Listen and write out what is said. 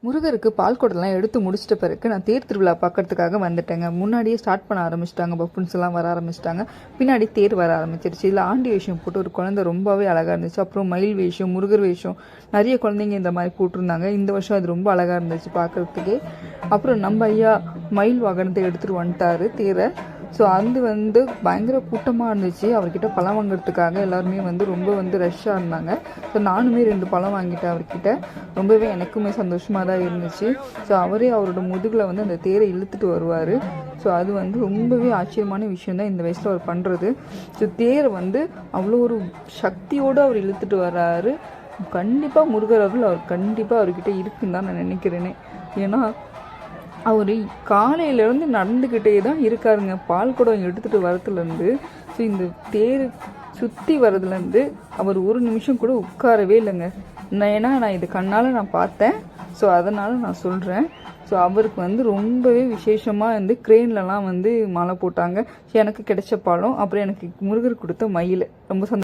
முருகருக்கு பால் குடம்லாம் எடுத்து முடிச்சிட்ட பிறகு நான் தேர் திருவிழா பார்க்கறதுக்காக வந்துட்டேங்க. முன்னாடியே ஸ்டார்ட் பண்ண ஆரம்பிச்சிட்டாங்க, பஃபுன்ஸ் எல்லாம் வர ஆரம்பிச்சிட்டாங்க. பின்னாடி தேர் வர ஆரம்பிச்சிருச்சு. இதில் ஆண்டி வேஷம் போட்டு ஒரு குழந்தை ரொம்பவே அழகாக இருந்துச்சு. அப்புறம் மயில் வேஷம், முருகர் வேஷம், நிறைய குழந்தைங்க இந்த மாதிரி போட்டிருந்தாங்க. இந்த வருஷம் அது ரொம்ப அழகாக இருந்துச்சு பார்க்குறதுக்கே. அப்புறம் நம்ம ஐயா மயில் வாகனத்தை எடுத்துகிட்டு வந்துட்டாரு தேரை. ஸோ அது பயங்கர கூட்டமாக இருந்துச்சு. அவர்கிட்ட பழம் வாங்குறதுக்காக எல்லாருமே ரொம்ப ரஷ்ஷாக இருந்தாங்க. ஸோ நானுமே 2 பழம் வாங்கிட்டேன் அவர்கிட்ட. ரொம்பவே எனக்குமே சந்தோஷமாக தான் இருந்துச்சு. ஸோ அவரே அவரோட முதுகில் அந்த தேரை இழுத்துட்டு வருவார். ஸோ அது ரொம்பவே ஆச்சரியமான விஷயம் தான் இந்த வயசில் அவர் பண்ணுறது. ஸோ தேரை அவ்வளோ ஒரு சக்தியோடு அவர் இழுத்துட்டு வர்றாரு. கண்டிப்பாக முருகர் அவர் கண்டிப்பாக அவர்கிட்ட இருக்குன்னு தான் நான் நினைக்கிறேனே. ஏன்னா அவர் காலையிலேருந்து நடந்துக்கிட்டே தான் இருக்காருங்க, பால் குடம் எடுத்துகிட்டு வரத்துலேருந்து. ஸோ இந்த தேர் சுற்றி வரதுலேருந்து அவர் ஒரு நிமிஷம் கூட உட்காரவே இல்லைங்க. ஏன்னா நான் இது கண்ணால் நான் பார்த்தேன். ஸோ அதனால் நான் சொல்கிறேன். ஸோ அவருக்கு ரொம்பவே விசேஷமாக க்ரெயின்லலாம் மாலை போட்டாங்க. எனக்கு கிடைச்ச பாலம், அப்புறம் எனக்கு முருகர் கொடுத்த மயில் ரொம்ப